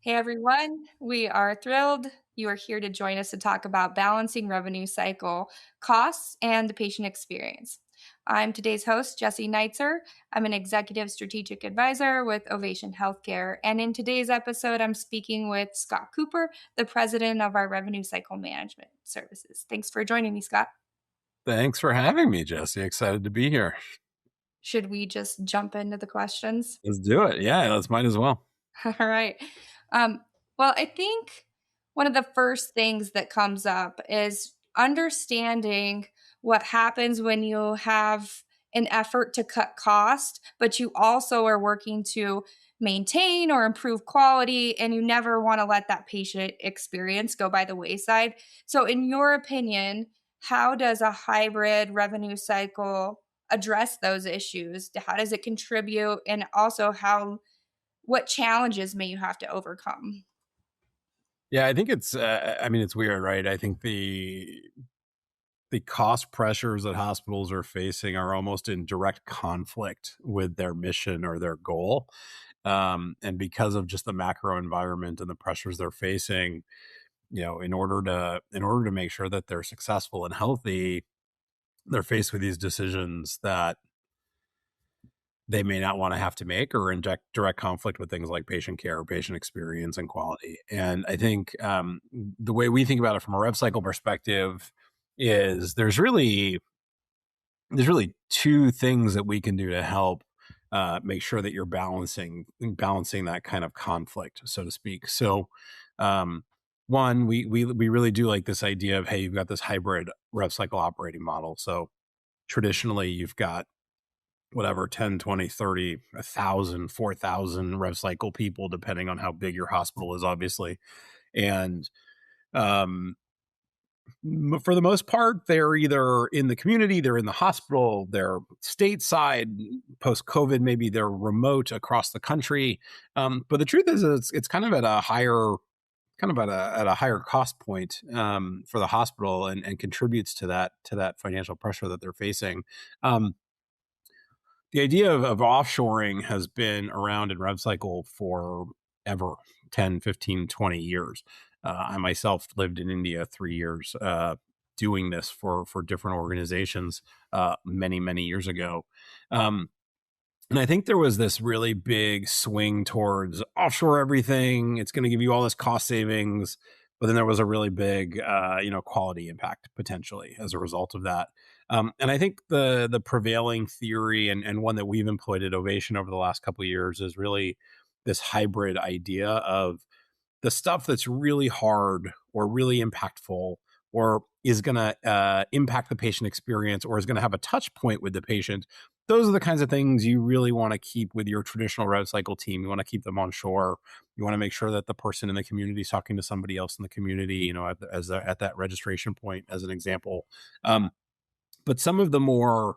Hey everyone, we are thrilled you are here to join us to talk about balancing revenue cycle costs and the patient experience. I'm today's host, Jessie Neitzer. I'm an executive strategic advisor with Ovation Healthcare. And in today's episode, I'm speaking with Scott Cooper, the president of our revenue cycle management services. Thanks for joining me, Scott. Thanks for having me, Jesse. Excited to be here. Should we just jump into the questions? Let's do it. Yeah, let's might as well. All right. Um, well, I think one of the first things that comes up is understanding what happens when you have an effort to cut cost, but you also are working to maintain or improve quality, and you never want to let that patient experience go by the wayside. So, in your opinion, how does a hybrid revenue cycle address those issues? How does it contribute? And also, what challenges may you have to overcome? Yeah, I think it's weird, right? I think the cost pressures that hospitals are facing are almost in direct conflict with their mission or their goal. And because of just the macro environment and the pressures they're facing, in order to make sure that they're successful and healthy, they're faced with these decisions that they may not want to have to make or inject direct conflict with things like patient care, patient experience, and quality. And I think the way we think about it from a rev cycle perspective is there's really two things that we can do to help make sure that you're balancing that kind of conflict, so to speak. So, one, we really do like this idea of, hey, you've got this hybrid rev cycle operating model. So traditionally, you've got whatever 10, 20, 30, 1,000, 4,000 rev cycle people, depending on how big your hospital is, obviously. And um, for the most part, they're either in the community, they're in the hospital, they're stateside. Post COVID, maybe they're remote across the country. But the truth is, it's kind of at a higher cost point for the hospital, and contributes to that financial pressure that they're facing. The idea of offshoring has been around in rev cycle for ever, 10, 15, 20 years. I myself lived in India 3 years doing this for different organizations many, many years ago. Um, and I think there was this really big swing towards offshore everything. It's going to give you all this cost savings. But then there was a really big, quality impact potentially as a result of that. And I think the prevailing theory, and one that we've employed at Ovation over the last couple of years, is really this hybrid idea of the stuff that's really hard or really impactful or is going to impact the patient experience or is going to have a touch point with the patient. Those are the kinds of things you really want to keep with your traditional rev cycle team. You want to keep them on shore. You want to make sure that the person in the community is talking to somebody else in the community, at that registration point, as an example. But some of the more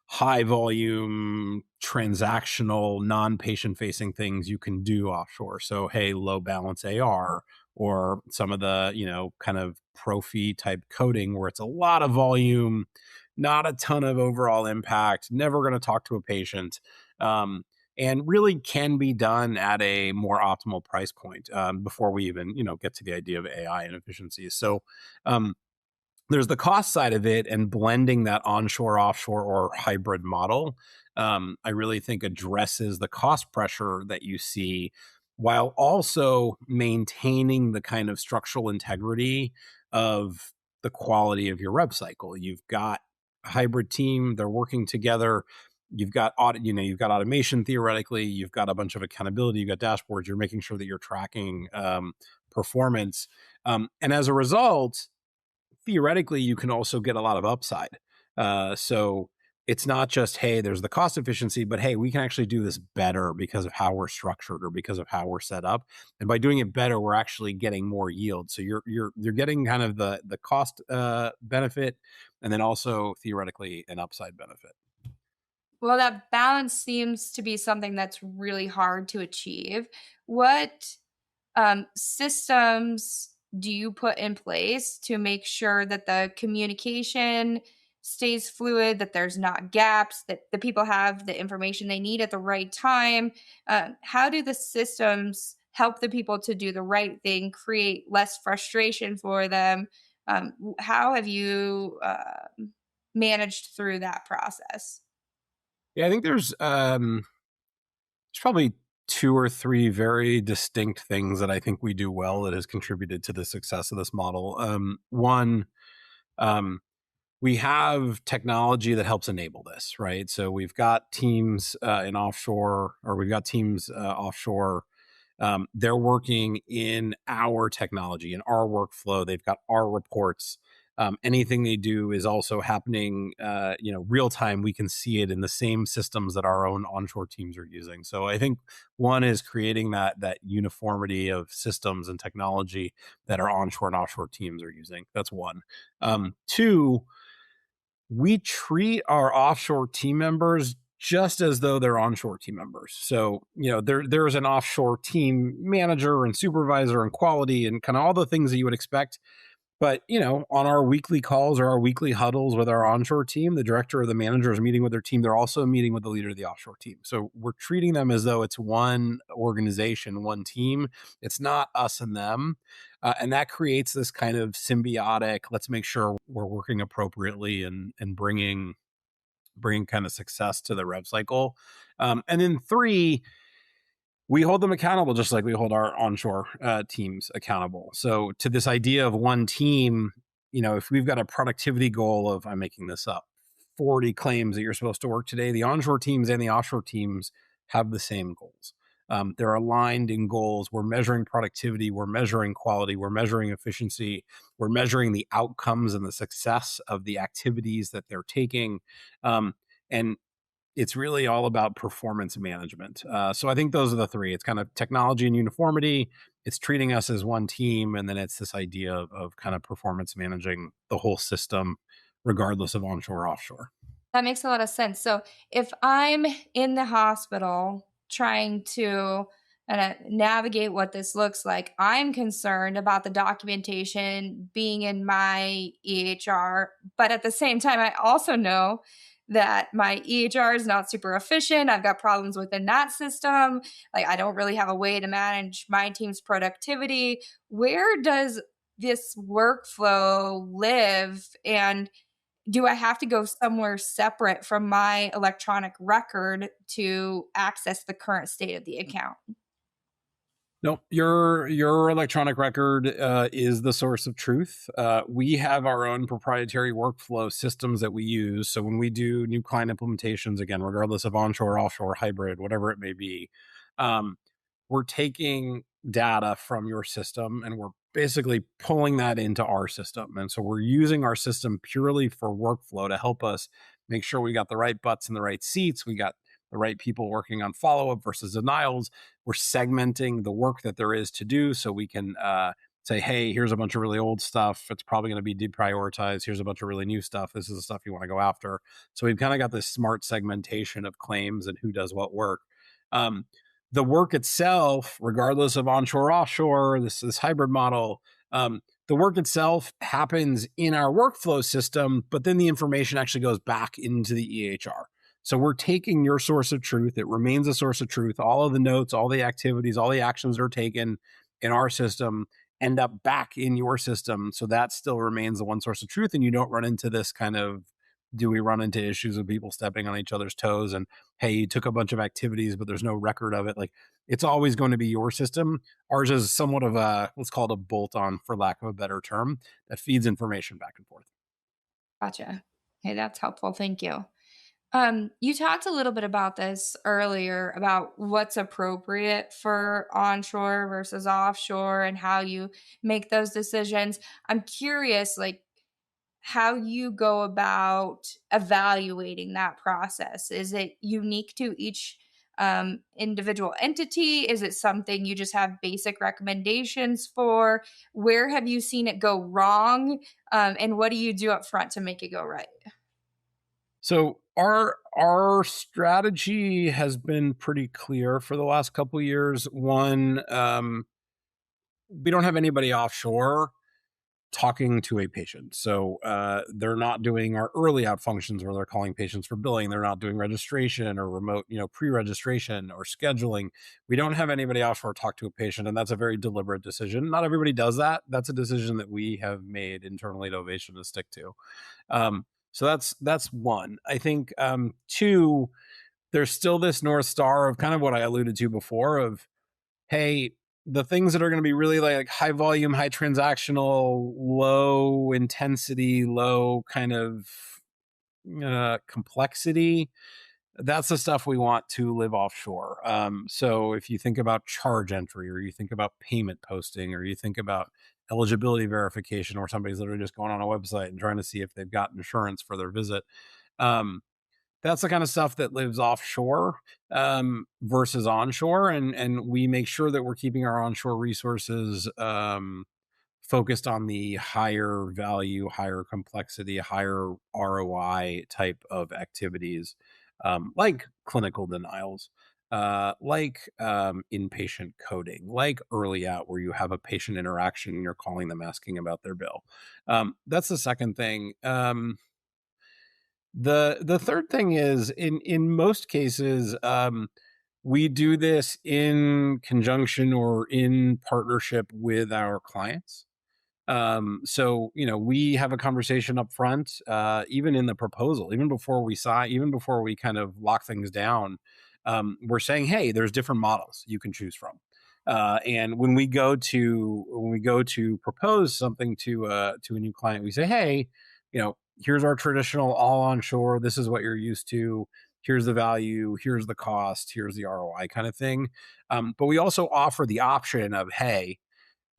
high volume, transactional, non-patient facing things you can do offshore. So, hey, low balance AR, or some of the, kind of prophy type coding where it's a lot of volume, not a ton of overall impact, never going to talk to a patient. And really can be done at a more optimal price point before we even, get to the idea of AI and efficiencies. So, there's the cost side of it, and blending that onshore, offshore, or hybrid model. I really think addresses the cost pressure that you see while also maintaining the kind of structural integrity of the quality of your rev cycle. You've got a hybrid team, they're working together. You've got you've got automation theoretically, you've got a bunch of accountability, you've got dashboards, you're making sure that you're tracking performance. And as a result, theoretically, you can also get a lot of upside. So it's not just, hey, there's the cost efficiency, but hey, we can actually do this better because of how we're structured or because of how we're set up. And by doing it better, we're actually getting more yield. So you're getting kind of the cost benefit, and then also theoretically an upside benefit. Well, that balance seems to be something that's really hard to achieve. What systems do you put in place to make sure that the communication stays fluid, that there's not gaps, that the people have the information they need at the right time? How do the systems help the people to do the right thing, create less frustration for them. How have you managed through that process? Yeah, I think there's probably two or three very distinct things that I think we do well that has contributed to the success of this model. One, um, we have technology that helps enable this, right? So we've got teams in offshore, or we've got teams offshore. They're working in our technology, in our workflow. They've got our reports. Anything they do is also happening, real time. We can see it in the same systems that our own onshore teams are using. So I think one is creating that uniformity of systems and technology that our onshore and offshore teams are using. That's one. Two, we treat our offshore team members just as though they're onshore team members. So, there's an offshore team manager and supervisor and quality and kind of all the things that you would expect. But, on our weekly calls or our weekly huddles with our onshore team, the director or the manager is meeting with their team. They're also meeting with the leader of the offshore team. So we're treating them as though it's one organization, one team. It's not us and them. And that creates this kind of symbiotic, let's make sure we're working appropriately and bringing kind of success to the rev cycle. And then three, we hold them accountable just like we hold our onshore teams accountable. So to this idea of one team, if we've got a productivity goal of, I'm making this up, 40 claims that you're supposed to work today, the onshore teams and the offshore teams have the same goals. They're aligned in goals. We're measuring productivity. We're measuring quality. We're measuring efficiency. We're measuring the outcomes and the success of the activities that they're taking. And it's really all about performance management. So I think those are the three. It's kind of technology and uniformity. It's treating us as one team, and then it's this idea of kind of performance managing the whole system, regardless of onshore or offshore. That makes a lot of sense. So if I'm in the hospital trying to navigate what this looks like, I'm concerned about the documentation being in my EHR. But at the same time, I also know that my EHR is not super efficient. I've got problems within that system. Like, I don't really have a way to manage my team's productivity. Where does this workflow live? And do I have to go somewhere separate from my electronic record to access the current state of the account? No, your electronic record is the source of truth. We have our own proprietary workflow systems that we use. So when we do new client implementations, again, regardless of onshore, offshore, hybrid, whatever it may be, um, we're taking data from your system and we're basically pulling that into our system. And so we're using our system purely for workflow to help us make sure we got the right butts in the right seats. We got the right people working on follow up versus denials. We're segmenting the work that there is to do so we can say, hey, here's a bunch of really old stuff. It's probably going to be deprioritized. Here's a bunch of really new stuff. This is the stuff you want to go after. So we've kind of got this smart segmentation of claims and who does what work. Um, the work itself, regardless of onshore, offshore, this hybrid model, the work itself happens in our workflow system, but then the information actually goes back into the EHR. So we're taking your source of truth. It remains a source of truth. All of the notes, all the activities, all the actions that are taken in our system end up back in your system. So that still remains the one source of truth. And you don't run into this kind of, do we run into issues of people stepping on each other's toes and, hey, you took a bunch of activities, but there's no record of it. Like, it's always going to be your system. Ours is somewhat of a, let's call it a bolt on, for lack of a better term, that feeds information back and forth. Gotcha. Hey, that's helpful. Thank you. You talked a little bit about this earlier about what's appropriate for onshore versus offshore and how you make those decisions. I'm curious, like, how you go about evaluating that process. Is it unique to each individual entity? Is it something you just have basic recommendations for? Where have you seen it go wrong? And what do you do up front to make it go right? So our strategy has been pretty clear for the last couple of years. One, we don't have anybody offshore. talking to a patient. So they're not doing our early out functions where they're calling patients for billing. They're not doing registration or remote, pre-registration or scheduling. We don't have anybody offshore talk to a patient, and that's a very deliberate decision. Not everybody does that. That's a decision that we have made internally at Ovation to stick to. So that's one. I think two, there's still this North Star of kind of what I alluded to before of, hey, the things that are going to be really like high volume, high transactional, low intensity, low kind of complexity, that's the stuff we want to live offshore. So if you think about charge entry, or you think about payment posting, or you think about eligibility verification, or somebody's literally just going on a website and trying to see if they've got insurance for their visit, that's the kind of stuff that lives offshore versus onshore, and we make sure that we're keeping our onshore resources focused on the higher value, higher complexity, higher ROI type of activities, like clinical denials, like inpatient coding, like early out where you have a patient interaction and you're calling them asking about their bill. That's the second thing. The third thing is in most cases, we do this in conjunction or in partnership with our clients. So we have a conversation up front, even in the proposal, even before we sign, even before we kind of lock things down. We're saying, hey, there's different models you can choose from. And when we go to propose something to a new client, we say, hey, here's our traditional all onshore. This is what you're used to. Here's the value. Here's the cost. Here's the ROI kind of thing. But we also offer the option of, hey,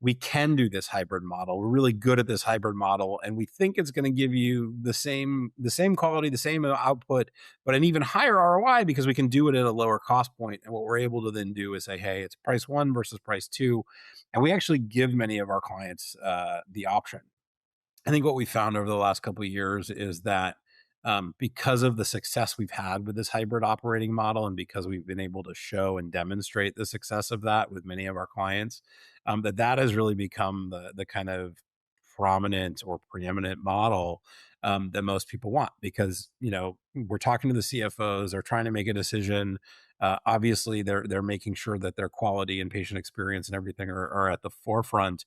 we can do this hybrid model. We're really good at this hybrid model, and we think it's going to give you the same quality, the same output, but an even higher ROI because we can do it at a lower cost point. And what we're able to then do is say, hey, it's price one versus price two. And we actually give many of our clients the option. I think what we found over the last couple of years is that because of the success we've had with this hybrid operating model, and because we've been able to show and demonstrate the success of that with many of our clients, that has really become the kind of prominent or preeminent model that most people want, because we're talking to the CFOs, they're trying to make a decision. Obviously, they're making sure that their quality and patient experience and everything are at the forefront,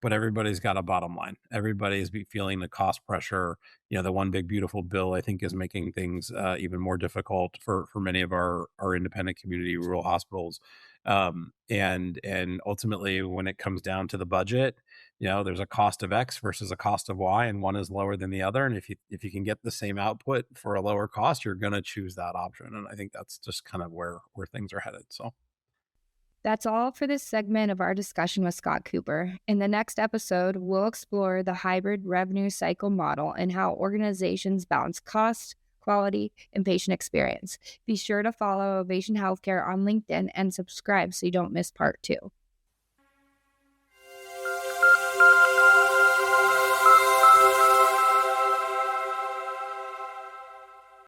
but everybody's got a bottom line. Everybody's feeling the cost pressure. The one big beautiful bill, I think, is making things even more difficult for many of our independent community rural hospitals. And ultimately, when it comes down to the budget, there's a cost of X versus a cost of Y, and one is lower than the other. And if you can get the same output for a lower cost, you're going to choose that option. And I think that's just kind of where things are headed. So. That's all for this segment of our discussion with Scott Cooper. In the next episode, we'll explore the hybrid revenue cycle model and how organizations balance cost, quality, and patient experience. Be sure to follow Ovation Healthcare on LinkedIn and subscribe so you don't miss part 2.